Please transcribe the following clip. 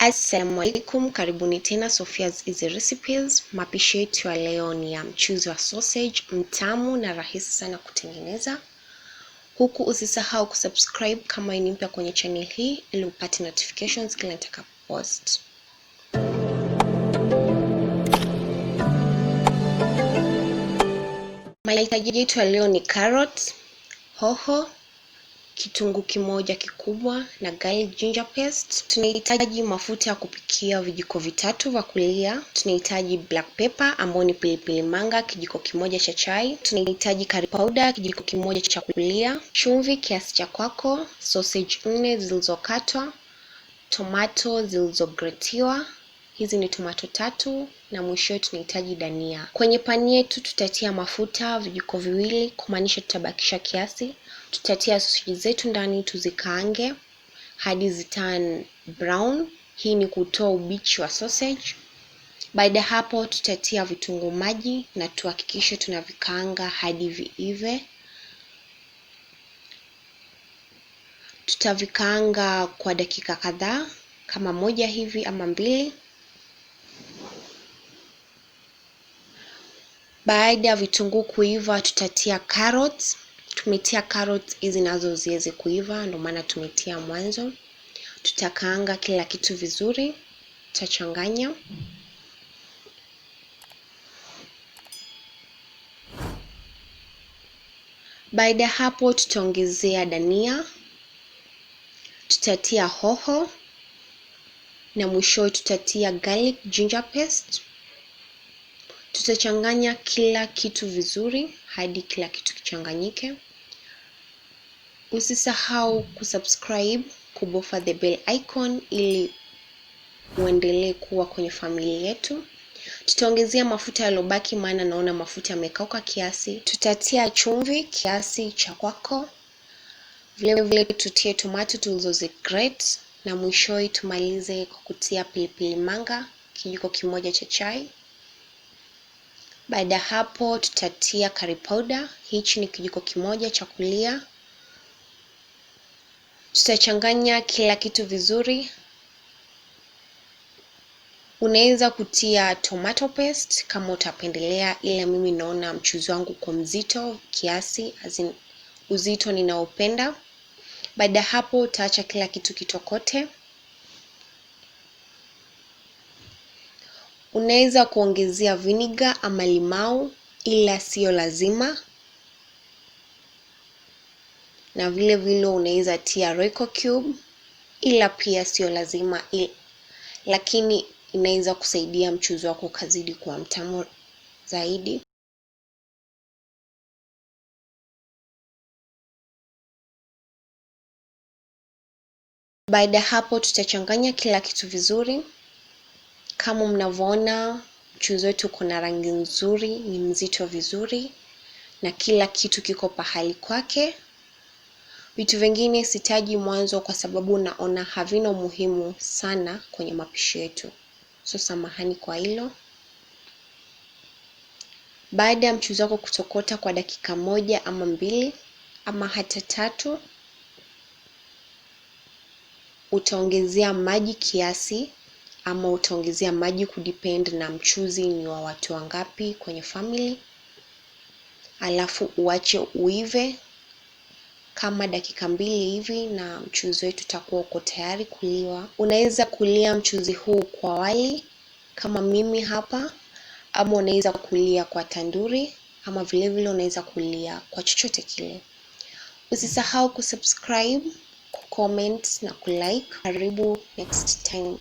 Assalamu alaikum, karibuni tena Sophia's Easy Recipes. Mapishi yetu ya leo ni ya mchuzi wa sausage, mtamu na rahisi sana kutengeneza. Huku usisahau kusubscribe kama ni mpya kwenye channel hii ili upate notifications kila nitakapo post. Mahitaji yetu ya leo ni carrot, hoho, kitunguu kimoja kikubwa na garlic ginger paste. Tunahitaji mafuta ya kupikia vijiko vitatu vya kulia. Tunahitaji black pepper ambao ni pilipili manga kijiko kimoja cha chai. Tunahitaji curry powder kijiko kimoja cha kulia, chumvi kiasi cha kwako, sausage 4 zilizokatwa, tomato zilizogratiwa. Hizi ni tomato 3 na mwisho tunahitaji dania. Kwenye pani yetu tutatia mafuta vijiko viwili, kumaanisha tutabakisha kiasi. Tutatia sausage zetu ndani tuzikaange hadi ziturn brown. Hii ni kutoa ubichi wa sausage. Baada hapo tutatia vitunguu maji na tuhakikishe tunavikaanga hadi viive. Tutavikaanga kwa dakika kadhaa kama 1 hivi ama 2. Baada ya vitunguu kuiva tutatia carrots. Tumetia carrots hizi nazo ziweze kuiva, ndio maana tumetia mwanzo. Tutakaanga kila kitu vizuri, tutachanganya. Baada hapo tutaongezea dania, tutatia hoho na mwisho tutatia garlic ginger paste. Tutachanganya kila kitu vizuri hadi kila kitu kichanganyike. Usisahau kusubscribe, kubofya the bell icon ili uendelee kuwa kwenye familia yetu. Tutaongezea mafuta yalobaki maana naona mafuta yamekauka kiasi. Tutatia chumvi kiasi cha kwako. Vile tutie tomato tulizozigrate na mwisho tumalize kwa kutia pilipili manga kijiko kimoja cha chai. Baada hapo tutatia curry powder, hichi ni kijiko kimoja cha kulia. Tutachanganya kila kitu vizuri. Unaweza kutia tomato paste kama utapendelea, ila mimi naona mchuzi wangu kwa mzito kiasi, uzito ninaopenda. Baada hapo utaacha kila kitu kitokote. Unaweza kuongezea vinegar ama limau ila sio lazima. Na vile unaweza tia royco cube ila pia sio lazima, lakini inaweza kusaidia mchuzi wako kazidi kuwa mtamu zaidi. Baada hapo tutachanganya kila kitu vizuri. Kama mnavyoona mchuzi wetu uko na rangi nzuri, ni mzito vizuri na kila kitu kiko pahali kwake. Vitu vingine sitaji mwanzo kwa sababu naona havina umuhimu sana kwenye mapishi yetu, so samahani kwa hilo. Baada ya mchuzi wako kutokota kwa dakika 1 ama 2 ama hata 3, utaongezea maji kiasi ama utaongezea maji kudepend na mchuzi ni wa watu wangapi kwenye family. Alafu uache uive kama dakika 2 hivi na mchuzi wetu utakuwa uko tayari kuliwa. Unaweza kulia mchuzi huu kwa wali kama mimi hapa, ama unaweza kulia kwa tanduri, ama vile unaweza kulia kwa chochote kile. Usisahau kusubscribe, kucomment na kulike. Karibu next time.